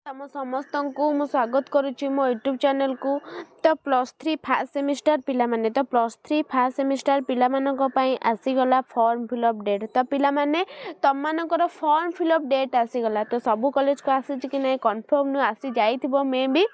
तम समस्त को मु स्वागत करुच्ची मो यूट्यूब चैनल को। तो +3 फास्ट सेमिस्टर पिला माने तो +3 फास्ट सेमिस्टर पिला मानक पई आसीगला फॉर्म फिलअप डेट। तो पिला माने तम मानकर फॉर्म फिलअप डेट आसीगला। तो सबू कॉलेज को आसी कि नहीं कन्फर्म नु आसी जाइथिबो मे बी।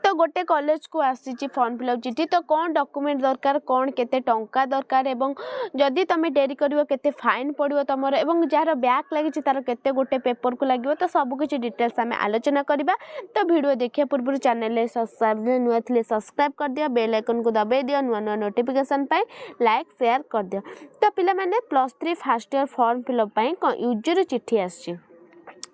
तो गोटे कॉलेज को आसी फॉर्म फिलअप चिठी। तो कौन डॉक्यूमेंट दरकार कौन केते टंका दरकार एवं जदि तुम डेरी करिवो केते फाइन पड़िवो तमर एवं जार बैक लागि तार केते गोटे पेपर को लागिवो। तो सब किछि डिटेल्स आमे आलोचना करबा। तो वीडियो देखिया पूर्व चैनल ले सब्सक्राइब कर दियो, बेल आइकन को दबाई दियो नुआ नुआ नोटिफिकेशन पाई लाइक शेयर कर दियो। तो पिला माने +3 फर्स्ट ईयर फॉर्म फिलअप पाई यूजर चिठी आछि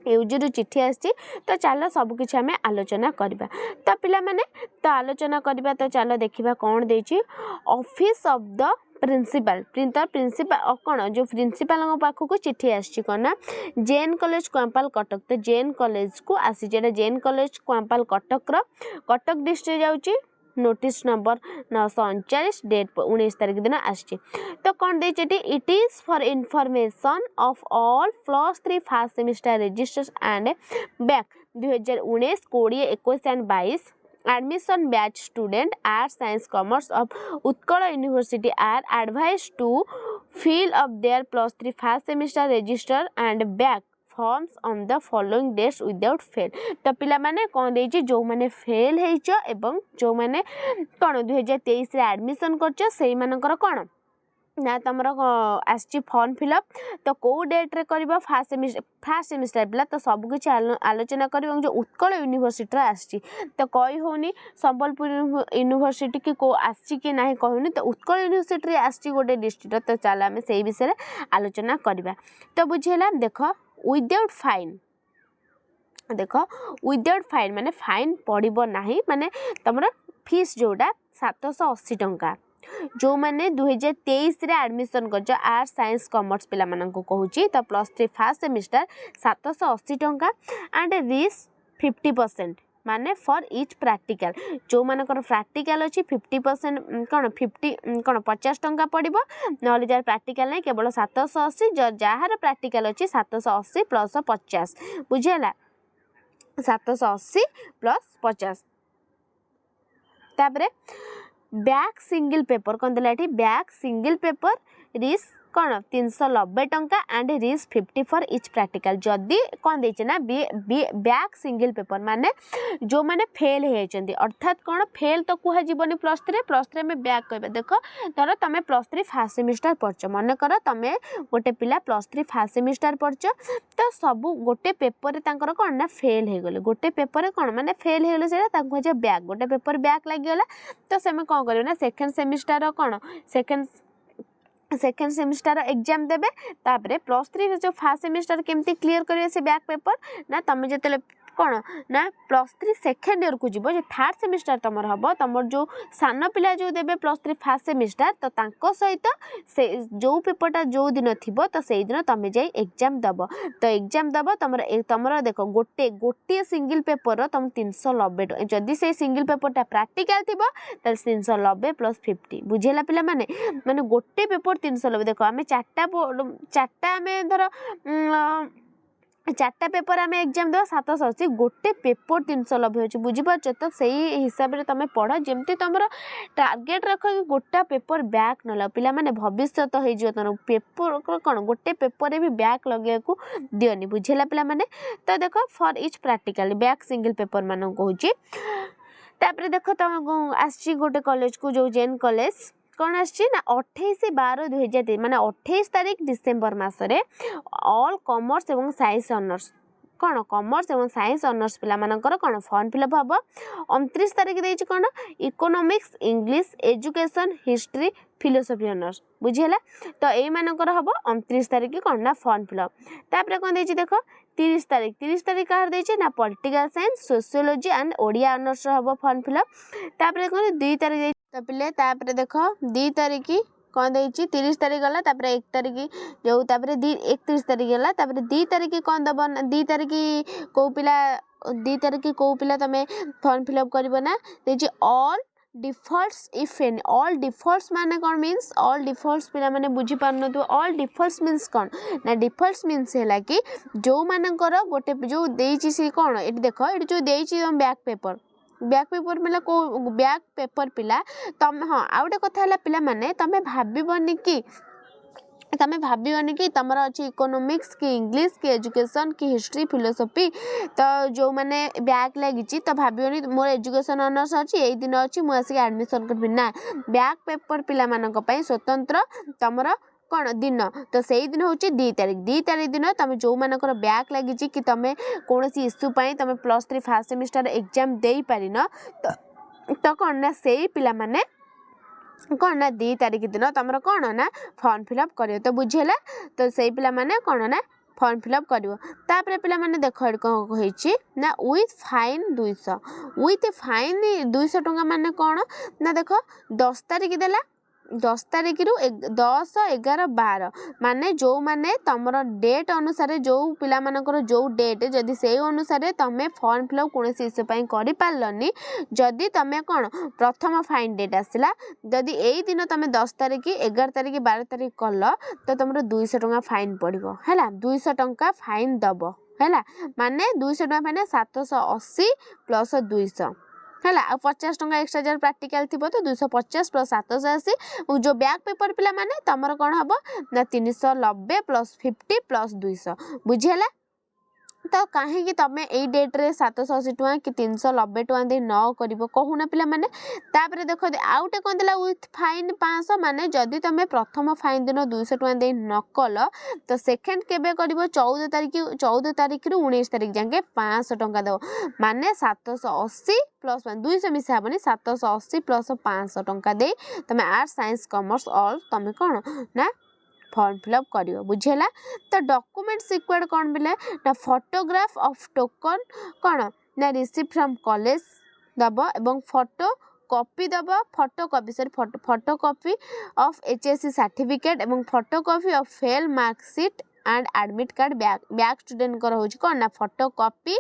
यूजर चिठी आसी। तो चलो सबकि आम आलोचना करवा। तो पिला माने तो आलोचना करवा। तो चलो देखा कौन देछि office of the principal principal कौन जो प्रिंसिपल पाखक चिठी आसी कौन ना जेएन कॉलेज क्वांपाल कटक। तो जेएन कॉलेज को आसी जेएन कॉलेज क्वांपाल कटक कटक डिस्ट्रिक्ट जाऊँगी। नोटिस नंबर 939 डेट 19 तारीख दिन आसी। तो कौन दे it is for information of all +3 first semester registers and back 2019 20 21 and 22 admission batch student arts science commerce of Utkal University are advised to fill up their +3 first semester register and back forms on the following dates without fail। तो पिला माने कौन देछि जो माने fail हेइछ एवं जो माने कौन 2023 रे एडमिशन करछ सेही मानकर कौन ना तुमर आसी फॉर्म फिलअप। तो कौ डेट रे करबा फास्ट सेमिस्टर पिला। तो सब किछि आलोचना करबा जो उत्कल यूनिवर्सिटी आसी। तो कहि होनी संबलपुर यूनिवर्सिटी की को आसी कि नाही कहूनी। तो उत्कल यूनिवर्सिटी आसी गोटे डिस्ट्रिक्ट। तो चल आम से विषय आलोचना करबा। तो बुझेला देख विदाउट फाइन देख विदाउट फाइन माने फाइन पड़िबो नाही माने तुमर फीस जोड़ा 780 टंका जो मैंने 2023 रे एडमिशन कर आर्ट्स साइंस कॉमर्स पिला मानन को कहूची। तो +3 फास्ट सेमिस्टर 780 टंका एंड रिस 50% माने फॉर ईच प्रैक्टिकल जो मानकर प्रैक्टिकल अच्छी 50% कौन 50 कौन 50 टंका पड़ो ना जार प्रैक्टिकल नहीं केवल 780 जार प्रैक्टिकल अच्छी 780 + 50 बुझेला 780 + 50। तापरे बैक सिंगल पेपर कौन देला बैक सिंगल पेपर रिस कौन 390 टंका एंड रिस 50 फॉर इच प्रैक्टिकल जदि कौन देचे ना बैक सिंगल पेपर माने जो माने फेल होती अर्थात कौन फेल तो कह जीवनी +3 में बैक कह देख धर तुम +3 फास्ट सेमिस्टर पढ़ मन कर तुम गोटे पिला +3 फास्ट सेमिस्टर पढ़। तो सब गोटे पेपर कौन ना फेल हो गले गोटे पेपर कौन माने फेल हो गले बैक गोटे पेपर बैक लगिगला। तो से कौन कर सेकेंड सेमिस्टर कौन सेकेंड सेमिस्टर एग्जाम देबे। तापरे +3 जो फास्ट सेमिस्टर केमती क्लियर करिवे से बैक पेपर ना तुम जते कौन ना +3 सेकेंड ईयर को जीवो थर्ड सेमिस्टर तुमर हम तुम जो सान पिला जो देबे +3 फास्ट सेमिस्टर तो तांको सहित से जो पेपरटा जो दिन थिबो तो से दिन तुम जाई एग्जाम दब। तो एग्जाम दब तुमर देख गोटे सिंगल पेपर तुम 390 जदि से सिंगल पेपरटा प्रैक्टिकल थिबो तो 390 + 50 बुझेला पिला माने माने गोटे पेपर 390 देख आम चारटा आम धर 4टा पेपर आम एग्जाम देवा 780 गोटे पेपर 390 हो बुझीपार। तो सही हिसाब से तुम पढ़ जमती तुम टार्गेट रख कि गोटा पेपर बैक न लग पिला माने भविष्य तो हो तुम पेपर कौन गोटे पेपर भी बैक लगे को दियोनी बुझेला पिला माने। तो देख for each practical back single paper मान कहूँ। देख तुम आसी गोटे कॉलेज को जो जेएन कॉलेज कौन आसी ना 28/12/2023 माने 28 तारीख डिसेम्बर मासरे ऑल कॉमर्स एवं साइंस ऑनर्स कौन कॉमर्स एवं साइंस ऑनर्स पिला मानकर कौन फॉर्म फिलअप हम 29 तारीख देछि कौन economics English education history philosophy honours बुझेला। तो यही मानकर हम 29 तारीख कौन ना फॉर्म फिलअप। तापर कौन देछि देख 30 तारीख कहार देछि ना political science sociology and Odia honours हम फॉर्म फिलअप। तापर कौन 2 तारीख तो पिले तापर देख 2 तारीख कौन देछि 30 तारीख गला 1 तारीख जो 31 तारीख गला 2 तारीख कौन दब 2 तारीख को पिला 2 तारीख को पिला तुम फॉर्म फिलअप करबो ना देछि all defaults if any all defaults माने कौन मीन्स ऑल डिफॉल्ट्स पिला माने बुझी पार न ऑल डिफॉल्ट्स मीन्स कौन ना डिफॉल्ट्स मीन्स है कि जो मानकर गोटे जो देइछि से कौन ये देख ये जो देइछि बैक पेपर मिला को बैक पेपर पिला तम हाँ आउ गोटे कथा है पिला माने तमे भाबनी कि तमें भावन कि तुम अच्छी इकोनोमिक्स कि इंग्लिश कि एजुकेशन कि हिस्ट्री फिलोसफी तो जो मैंने बैक लगी तो भावनी मोर एजुकेशन ऑनर्स अच्छी यही दिन अच्छी मुझे एडमिशन करबी ना बैक पेपर पिला मानक पई स्वतंत्र तुमर कौन दिन तो सही दिन हूँ 2 तारीख दिन तुम जो मानकर बैक लगी कि तुम कौन इश्यू तुम +3 फर्स्ट सेमिस्टर एग्जाम दे पारि न तो कौन ना से पिला माने कौन ना 2 तारीख दिन तुम कौन ना फॉर्म फिलअप कर तो बुझेगा तो से पिला माने कौन ना फॉर्म फिलअप कर पिला माने देख कौन कही ना विथ फाइन 200 विथ फाइन 200 टंका माने कौन ना देख 10 तारीख देला 10 तारीख रु 10 11 12 माने जो माने तमर डेट अनुसार जो पिला मानकर जो डेट जदि से अनुसार तमें फॉर्म फिलअप कौन इश्यू कर पारलनी जदि तमें कौन प्रथम फाइन डेट आसला जदि यही दिन तुम 10 तारीख 11 तारीख 12 तारीख कल तो तुम 200 टंका फाइन पड़ो है 200 टंका फाइन दब है माने 200 टंका फाइन 780 + 200 है 50 टंका एक्सट्रा जब प्रैक्टिकल थी तो 250 + 780 जो बैक पेपर पिला माने तमर कौन हम ना 390 + 50 + 200 बुझेला तो कहीं तुम यही डेट्रे 780 टଙ୍କା कि 390 टଙ୍କା दे न कर कहूना पिला माने तापर देख आउटे कौन देला विथ फाइन 500 माने जदि तुम प्रथम फाइन दिन 200 टଙ୍କା दे न कल तो सेकेंड केबे कर 14 तारीख रु 19 तारीख जाके 500 टଙ୍କା दो माने 780 + 200 मिसा हेनी 780 + 500 टଙ୍କା दे तुम आर्ट्स साइंस कॉमर्स ऑल तुम कौन ना फॉर्म फिलअप कर बुझेगा तो डॉक्यूमेंट्स रिक्वायर्ड कौन बोले ना फोटोग्राफ ऑफ टोकन कौन ना रिसीव फ्रॉम कॉलेज दब एवं फोटो कॉपी दब photo copy photo copy of HSC certificate एवं photo copy of fail marksheet and admit card back student कर हो कौन ना फोटो कॉपी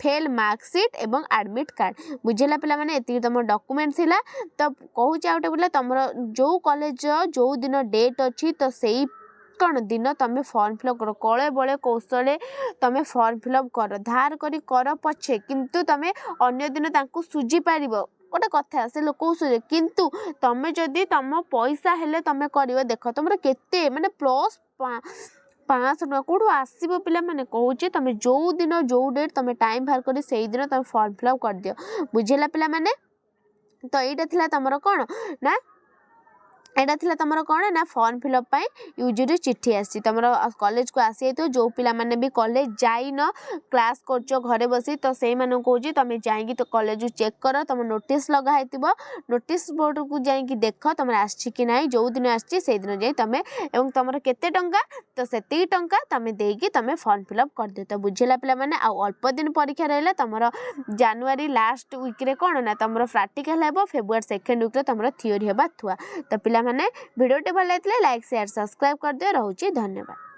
फेल मार्कशीट एवं एडमिट कार्ड बुझेला पिला माने एति तुम डॉक्यूमेंट थिला तो कहूँ आउटे बोले तुम जो कॉलेज जो दिन डेट अच्छी तो सही कौन दिन तुम फॉर्म फिलअप कर कले बड़े कौशले तुम फॉर्म फिलअप कर धार कर पछे किंतु तुम अन्य दिन सुझी पार गोटे कथा से लोक सुझे किंतु तुम जदि तुम पैसा हेले तुम कर देख तुम केते माने प्लस 500 टଙ୍କା कौटू आसब पिला माने कहूँ तुम जो दिन जो डेट तुम टाइम बाहर कर से दिन तुम फॉर्म फिलअप कर दियो बुझेला पिला माने तो यहाँ तुम कौन ना एटा थिला तमरो कौन ना फॉर्म फिलअप पाई यूजर चिट्ठी आसी तुम कॉलेज को आसी तो जो पिला माने भी कॉलेज जाइन क्लास करछो घरे बसी तो से मानो कहूँ तुम जाइए तो कॉलेज चेक कर तुम नोटिस लगाई नोटिस बोर्ड को जाइए देख तुम आसी कि ना जो दिन आसी से दिन जाए तुम एवं तुम केते टंका तो से टंका तुम देकी तुम फॉर्म फिलअप कर दे तो बुझेला पिला माने अल्प दिन परीक्षा रहा तुम जनवरी लास्ट वीक रे कौन ना तुम प्रैक्टिकल है फेब्रुआरी सेकेंड वीक तुम थियोरी होगा थुआ तो पिला माने वीडियो भल लगे लाइक शेयर सब्सक्राइब कर दियो। रहूची धन्यवाद।